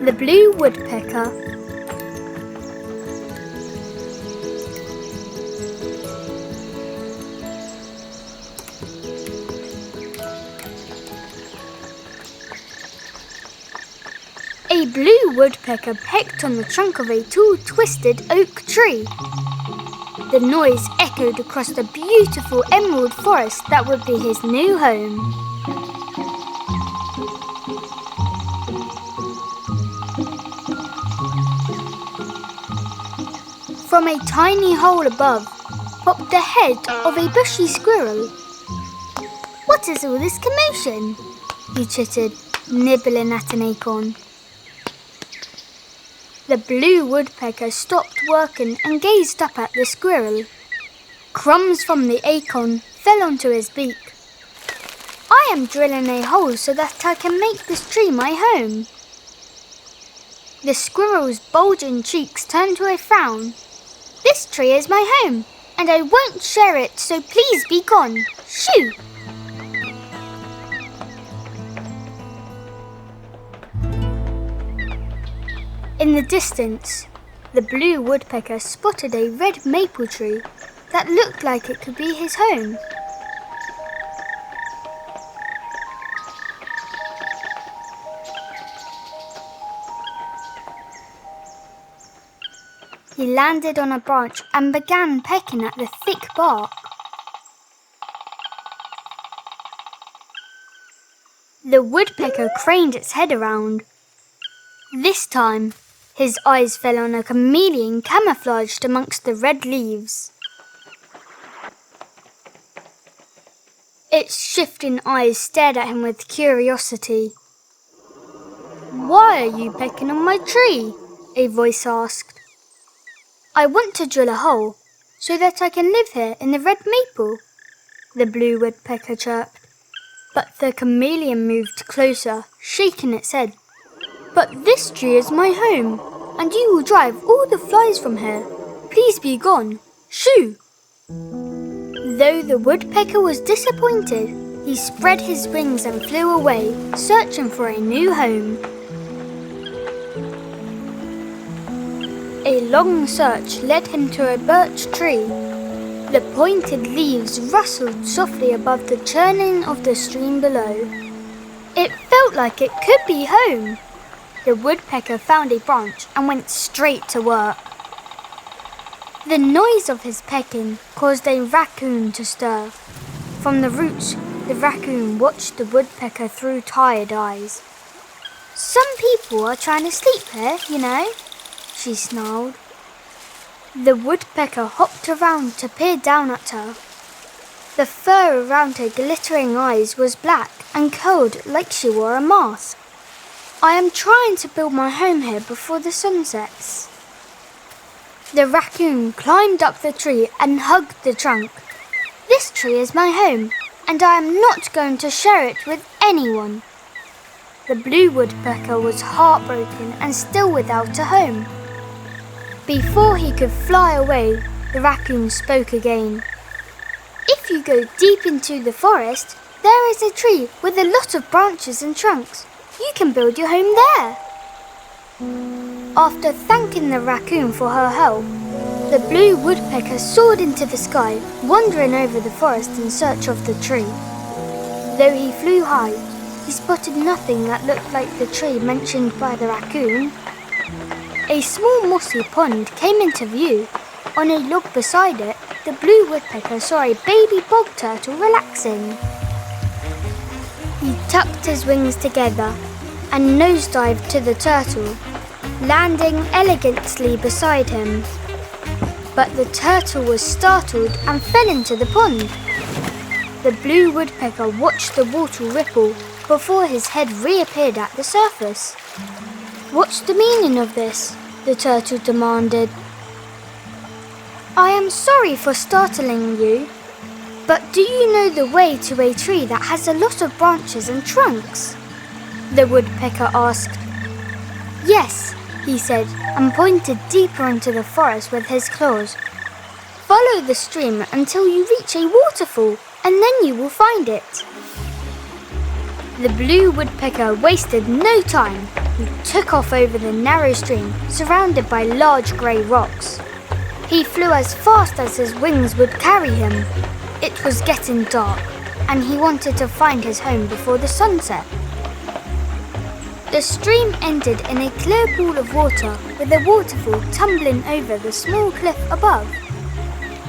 The blue woodpecker. A blue woodpecker pecked on the trunk of a tall, twisted oak tree. The noise echoed across the beautiful emerald forest that would be his new home. From a tiny hole above popped the head of a bushy squirrel. "What is all this commotion?" he chittered, nibbling at an acorn. The blue woodpecker stopped working and gazed up at the squirrel. Crumbs from the acorn fell onto his beak. "I am drilling a hole so that I can make this tree my home." The squirrel's bulging cheeks turned to a frown. "This tree is my home, and I won't share it, so please be gone. Shoo!" In the distance, the blue woodpecker spotted a red maple tree that looked like it could be his home. He landed on a branch and began pecking at the thick bark. The woodpecker craned its head around. This time, his eyes fell on a chameleon camouflaged amongst the red leaves. Its shifting eyes stared at him with curiosity. "Why are you pecking on my tree?" a voice asked. "I want to drill a hole so that I can live here in the red maple," the blue woodpecker chirped. But the chameleon moved closer, shaking its head. "But this tree is my home, and you will drive all the flies from here. Please be gone. Shoo!" Though the woodpecker was disappointed, he spread his wings and flew away, searching for a new home. A long search led him to a birch tree. The pointed leaves rustled softly above the churning of the stream below. It felt like it could be home. The woodpecker found a branch and went straight to work. The noise of his pecking caused a raccoon to stir. From the roots, the raccoon watched the woodpecker through tired eyes. "Some people are trying to sleep here, you know," she snarled. The woodpecker hopped around to peer down at her. The fur around her glittering eyes was black and curled like she wore a mask. "I am trying to build my home here before the sun sets." The raccoon climbed up the tree and hugged the trunk. "This tree is my home, and I am not going to share it with anyone." The blue woodpecker was heartbroken and still without a home. Before he could fly away, the raccoon spoke again. "If you go deep into the forest, there is a tree with a lot of branches and trunks. You can build your home there." After thanking the raccoon for her help, the blue woodpecker soared into the sky, wandering over the forest in search of the tree. Though he flew high, he spotted nothing that looked like the tree mentioned by the raccoon. A small mossy pond came into view. On a log beside it, the blue woodpecker saw a baby bog turtle relaxing. He tucked his wings together and nosedived to the turtle, landing elegantly beside him. But the turtle was startled and fell into the pond. The blue woodpecker watched the water ripple before his head reappeared at the surface. "What's the meaning of this?" the turtle demanded. "I am sorry for startling you, but do you know the way to a tree that has a lot of branches and trunks?" the woodpecker asked. "Yes," he said, and pointed deeper into the forest with his claws. "Follow the stream until you reach a waterfall, and then you will find it." The blue woodpecker wasted no time. He took off over the narrow stream, surrounded by large grey rocks. He flew as fast as his wings would carry him. It was getting dark, and he wanted to find his home before the sunset. The stream ended in a clear pool of water with a waterfall tumbling over the small cliff above.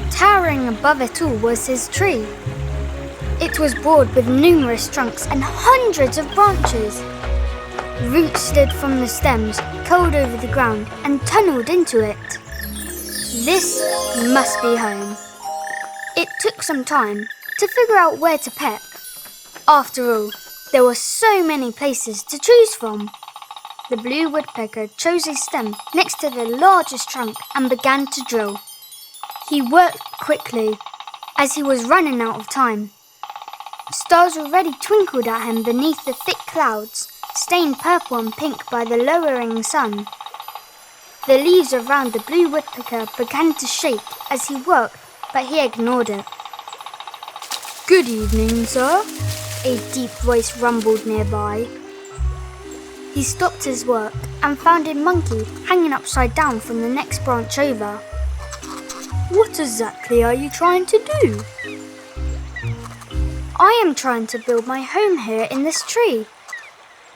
Towering above it all was his tree. It was broad with numerous trunks and hundreds of branches. Roots slid from the stems, curled over the ground and tunneled into it. This must be home. It took some time to figure out where to peck. After all, there were so many places to choose from. The blue woodpecker chose a stem next to the largest trunk and began to drill. He worked quickly, as he was running out of time. Stars already twinkled at him beneath the thick clouds, stained purple and pink by the lowering sun. The leaves around the blue woodpecker began to shake as he worked, but he ignored it. "Good evening, sir," a deep voice rumbled nearby. He stopped his work and found a monkey hanging upside down from the next branch over. "What exactly are you trying to do?" "I am trying to build my home here in this tree."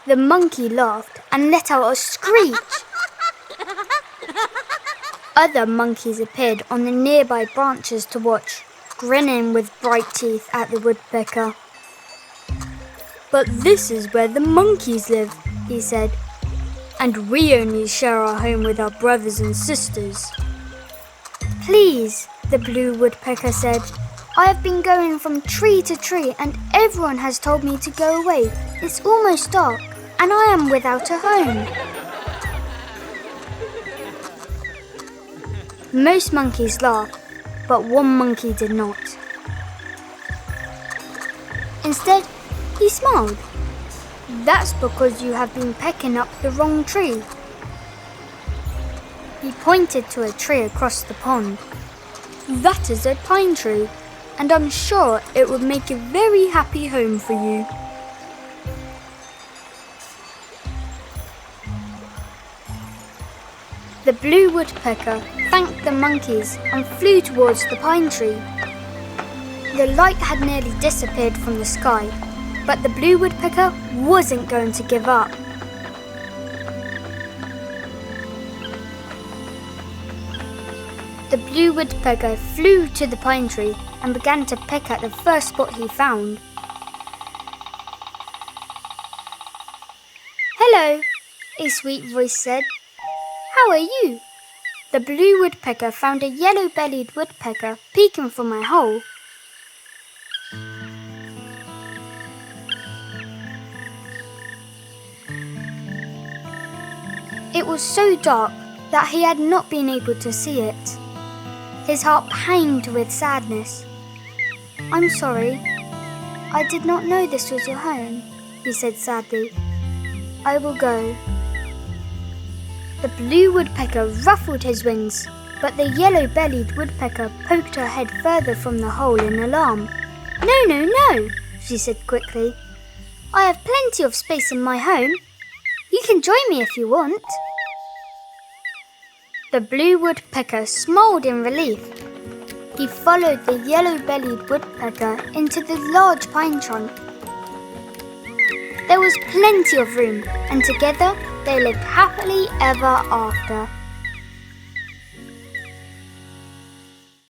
The monkey laughed and let out a screech. Other monkeys appeared on the nearby branches to watch, grinning with bright teeth at the woodpecker. "But this is where the monkeys live," he said, "and we only share our home with our brothers and sisters." "Please," the blue woodpecker said, "I have been going from tree to tree and everyone has told me to go away. It's almost dark and I am without a home." Most monkeys laughed, but one monkey did not. Instead, he smiled. "That's because you have been pecking up the wrong tree." He pointed to a tree across the pond. "That is a pine tree, and I'm sure it would make a very happy home for you." The blue woodpecker thanked the monkeys and flew towards the pine tree. The light had nearly disappeared from the sky, but the blue woodpecker wasn't going to give up. The blue woodpecker flew to the pine tree and began to peck at the first spot he found. "Hello," a sweet voice said. "How are you?" The blue woodpecker found a yellow-bellied woodpecker peeking from my hole. It was so dark that he had not been able to see it. His heart panged with sadness. "I'm sorry. I did not know this was your home," he said sadly. "I will go." The blue woodpecker ruffled his wings, but the yellow-bellied woodpecker poked her head further from the hole in alarm. "No, no, no," she said quickly. "I have plenty of space in my home. You can join me if you want." The blue woodpecker smiled in relief. He followed the yellow-bellied woodpecker into the large pine trunk. There was plenty of room, and together they lived happily ever after.